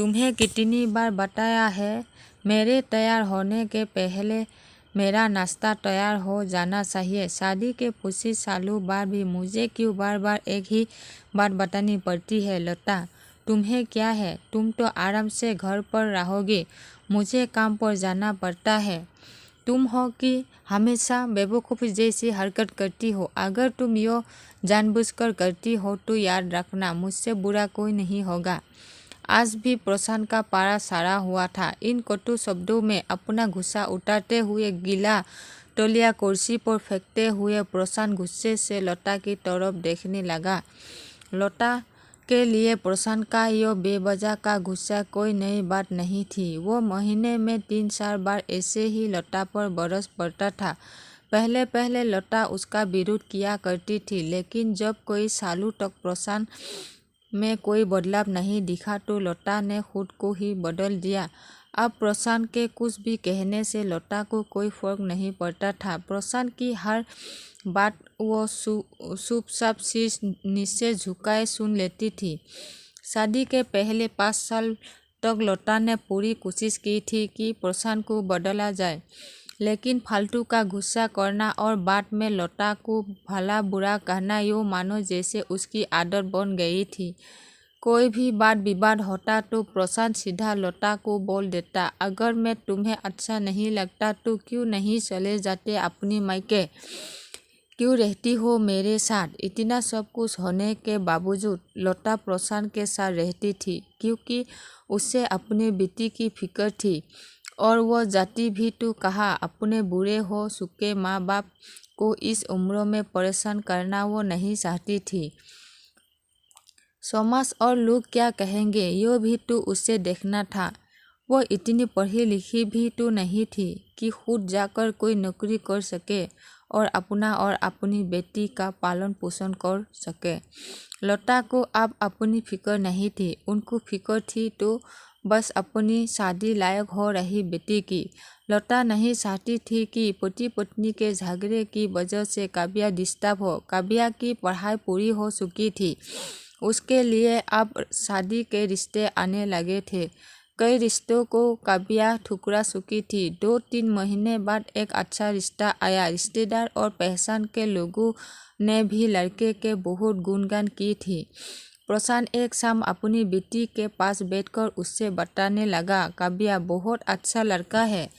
तुम्हें कितनी बार बताया है मेरे तैयार होने के पहले मेरा नाश्ता तैयार हो जाना चाहिए। शादी के 25 सालों बाद भी मुझे क्यों बार बार एक ही बात बतानी पड़ती है। लता, तुम्हें क्या है? तुम तो आराम से घर पर रहोगी, मुझे काम पर जाना पड़ता है। तुम हो कि हमेशा बेवकूफ़ जैसी हरकत करती हो। अगर तुम यो जानबूझकर करती हो तो याद रखना, मुझसे बुरा कोई नहीं होगा। आज भी प्रशांत का पारा सारा हुआ था। इन कटु शब्दों में अपना गुस्सा उतारते हुए गीला तौलिया कुर्सी पर फेंकते हुए प्रशांत गुस्से से लता की तरफ देखने लगा। लता के लिए प्रशांत का यह बेवजह का गुस्सा कोई नई बात नहीं थी। वो महीने में 3-4 बार ऐसे ही लता पर बरस पड़ता था। पहले पहले लता उसका विरोध किया करती थी, लेकिन जब कई सालों तक प्रशांत में कोई बदलाव नहीं दिखा तो लता ने खुद को ही बदल दिया। अब प्रशांत के कुछ भी कहने से लता को कोई फर्क नहीं पड़ता था। प्रशांत की हर बात वो चुपचाप शीश नीचे झुकाए सुन लेती थी। शादी के पहले 5 साल तक लता ने पूरी कोशिश की थी कि प्रशांत को बदला जाए, लेकिन फालतू का गुस्सा करना और बाद में लता को भला बुरा कहना यूँ मानो जैसे उसकी आदत बन गई थी। कोई भी बात विवाद होता तो प्रशांत सीधा लता को बोल देता, अगर मैं तुम्हें अच्छा नहीं लगता तो क्यों नहीं चले जाते अपनी मायके, क्यों रहती हो मेरे साथ। इतना सब कुछ होने के बावजूद लता प्रशांत के साथ रहती थी, क्योंकि उससे अपनी बेटी की फिक्र थी। और वो जाती भी तो कहा, अपने बुरे हो चुके माँ बाप को इस उम्र में परेशान करना वो नहीं चाहती थी। समाज और लोग क्या कहेंगे यो भी तो उसे देखना था। वो इतनी पढ़ी लिखी भी तो नहीं थी कि खुद जाकर कोई नौकरी कर सके और अपना और अपनी बेटी का पालन पोषण कर सके। लता को अब अपनी फिक्र नहीं थी, उनको फिक्र थी तो बस अपनी शादी लायक हो रही बेटी की। लता नहीं चाहती थी कि पति पत्नी के झगड़े की वजह से काव्या डिस्टर्ब हो। काव्या की पढ़ाई पूरी हो चुकी थी, उसके लिए अब शादी के रिश्ते आने लगे थे। कई रिश्तों को काव्या ठुकरा चुकी थी। 2-3 महीने बाद एक अच्छा रिश्ता आया। रिश्तेदार और पहचान के लोगों ने भी लड़के के बहुत गुणगान की थी। प्रशांत एक शाम अपनी बेटी के पास बैठकर उससे बताने लगा, काव्या बहुत अच्छा लड़का है,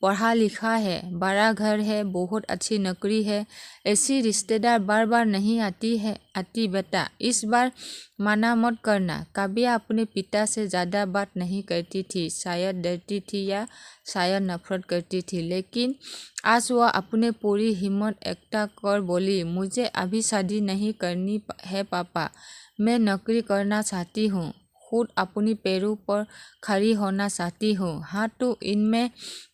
पढ़ा लिखा है, बड़ा घर है, बहुत अच्छी नौकरी है। ऐसी रिश्तेदार बार बार नहीं आती बेटा, इस बार मना मत करना। काव्या अपने पिता से ज़्यादा बात नहीं करती थी, शायद डरती थी या शायद नफरत करती थी, लेकिन आज वह अपने पूरी हिम्मत एकता कर बोली, मुझे अभी शादी नहीं करनी है पापा, मैं नौकरी करना चाहती हूँ, खुद अपनी पैरों पर खड़ी होना चाहती हूँ। हाँ तो इनमें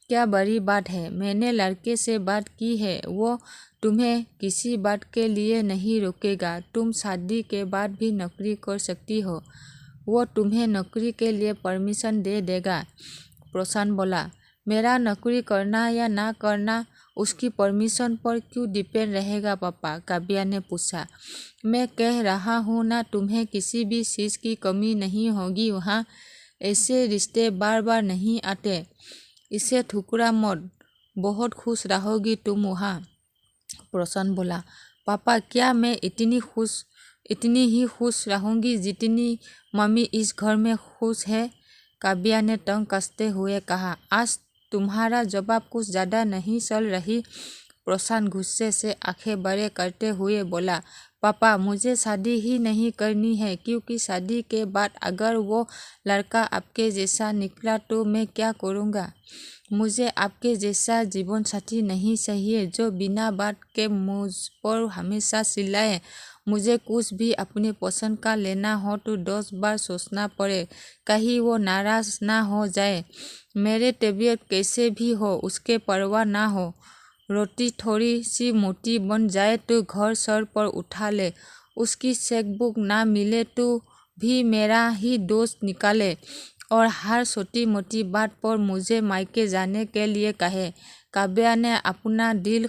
क्या बड़ी बात है, मैंने लड़के से बात की है, वो तुम्हें किसी बात के लिए नहीं रोकेगा, तुम शादी के बाद भी नौकरी कर सकती हो, वो तुम्हें नौकरी के लिए परमिशन दे देगा। प्रशांत बोला, मेरा नौकरी करना या ना करना उसकी परमिशन पर क्यों डिपेंड रहेगा पापा, काव्या ने पूछा। मैं कह रहा हूँ ना, तुम्हें किसी भी चीज़ की कमी नहीं होगी वहाँ, ऐसे रिश्ते बार बार नहीं आते, इसे ठुकरा मत, बहुत खुश रहोगी तुम वहाँ। प्रशांत बोला, पापा क्या मैं इतनी ही खुश रहूँगी जितनी मम्मी इस घर में खुश है, काव्या ने तंग कसते हुए कहा। आज तुम्हारा जवाब कुछ ज़्यादा नहीं चल रही। प्रशांत गुस्से से आंखें बड़े करते हुए बोला, पापा मुझे शादी ही नहीं करनी है, क्योंकि शादी के बाद अगर वो लड़का आपके जैसा निकला तो मैं क्या करूँगा। मुझे आपके जैसा जीवन साथी नहीं चाहिए जो बिना बात के मुझ पर हमेशा चिल्लाए। मुझे कुछ भी अपनी पसंद का लेना हो तो 10 बार सोचना पड़े, कहीं वो नाराज ना हो जाए। मेरे तबीयत कैसे भी हो उसके परवाह ना हो, रोटी थोड़ी सी मोटी बन जाए तो घर सर पर उठा ले, उसकी चेकबुक ना मिले तो भी मेरा ही दोस्त निकाले और हर छोटी मोटी बात पर मुझे मायके जाने के लिए कहे। काव्या ने अपना दिल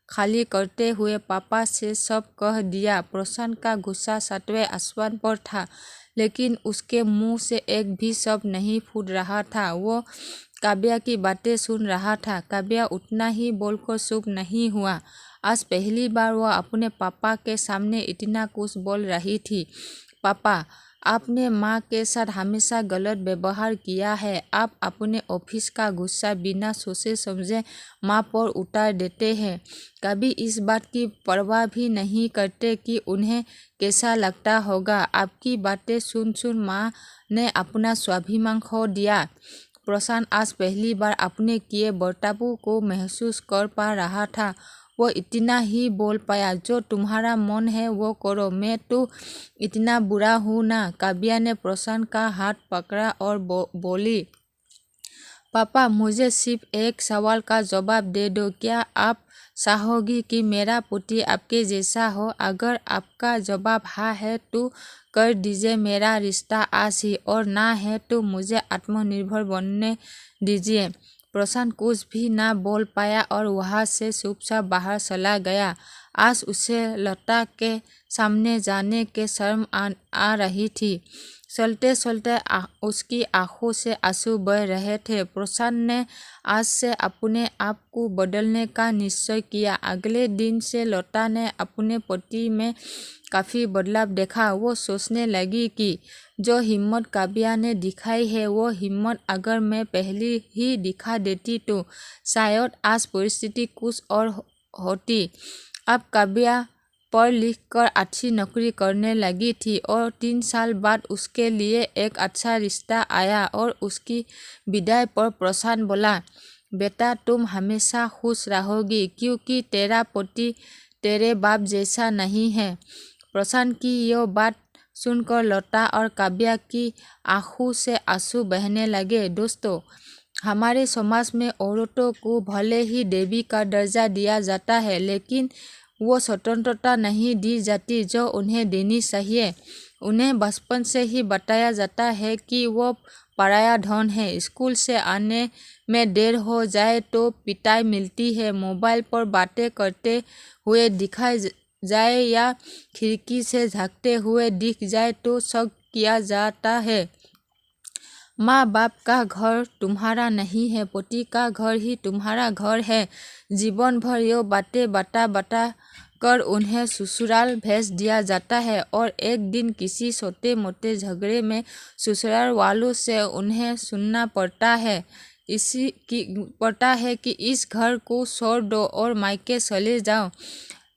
खाली करते हुए पापा से सब कह दिया। प्रशांत का गुस्सा 7वें आसमान पर था, लेकिन उसके मुंह से एक भी शब्द नहीं फूट रहा था। वो काव्या की बातें सुन रहा था। काव्या उतना ही बोलकर चुप नहीं हुआ। आज पहली बार वह अपने पापा के सामने इतना कुछ बोल रही थी। पापा, आपने माँ के साथ हमेशा गलत व्यवहार किया है। आप अपने ऑफिस का गुस्सा बिना सोचे समझे माँ पर उतार देते हैं। कभी इस बात की परवाह भी नहीं करते कि उन्हें कैसा लगता होगा। आपकी बातें सुन सुन माँ ने अपना स्वाभिमान खो दिया। प्रशांत आज पहली बार अपने किए बर्ताव को महसूस कर पा रहा था। वो इतना ही बोल पाया, जो तुम्हारा मन है वो करो, मैं तो इतना बुरा हूँ ना। काव्या ने प्रशांत का हाथ पकड़ा और बोली, पापा, मुझे सिर्फ एक सवाल का जवाब दे दो। क्या आप चाहोगी कि मेरा पति आपके जैसा हो? अगर आपका जवाब हाँ है तो कर दीजिए मेरा रिश्ता आज ही, और ना है तो मुझे आत्मनिर्भर बनने दीजिए। प्रशांत कुछ भी ना बोल पाया और वहाँ से चुपचाप बाहर चला गया। आज उसे लता के सामने जाने के शर्म आ रही थी। चलते चलते उसकी आंखों से आंसू बह रहे थे। प्रशांत ने आज से अपने आप को बदलने का निश्चय किया। अगले दिन से लता ने अपने पति में काफ़ी बदलाव देखा। वो सोचने लगी कि जो हिम्मत काव्या ने दिखाई है, वो हिम्मत अगर मैं पहले ही दिखा देती तो शायद आज परिस्थिति कुछ और होती। अब काव्या पढ़ लिख कर अच्छी नौकरी करने लगी थी और 3 साल बाद उसके लिए एक अच्छा रिश्ता आया। और उसकी विदाई पर प्रशांत बोला, बेटा, तुम हमेशा खुश रहोगी क्योंकि तेरा पति तेरे बाप जैसा नहीं है। प्रशांत की यह बात सुनकर लता और काव्या की आंखों से आंसू बहने लगे। दोस्तों, हमारे समाज में औरतों को भले ही देवी का दर्जा दिया जाता है, लेकिन वो स्वतंत्रता नहीं दी जाती जो उन्हें देनी चाहिए। उन्हें बचपन से ही बताया जाता है कि वो पराया धन है। स्कूल से आने में देर हो जाए तो पिटाई मिलती है। मोबाइल पर बातें करते हुए दिखा जाए या खिड़की से झांकते हुए दिख जाए तो शक किया जाता है। माँ बाप का घर तुम्हारा नहीं है, पति का घर ही तुम्हारा घर है। जीवन भर ये बातें बता कर उन्हें ससुराल भेज दिया जाता है और एक दिन किसी छोटे मोटे झगड़े में ससुराल वालों से उन्हें सुनना पड़ता है कि इस घर को छोड़ दो और मायके चले जाओ।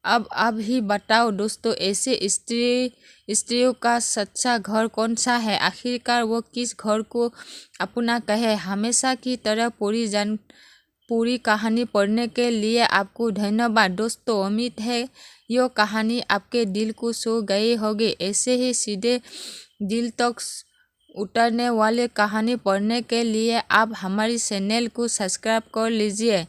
अब ही बताओ दोस्तों, ऐसे स्त्रियों का सच्चा घर कौन सा है? आखिरकार वो किस घर को अपना कहे? हमेशा की तरह पूरी कहानी पढ़ने के लिए आपको धन्यवाद दोस्तों। उम्मीद है यह कहानी आपके दिल को छू गई होगी। ऐसे ही सीधे दिल तक उतरने वाले कहानी पढ़ने के लिए आप हमारी चैनल को सब्सक्राइब कर लीजिए।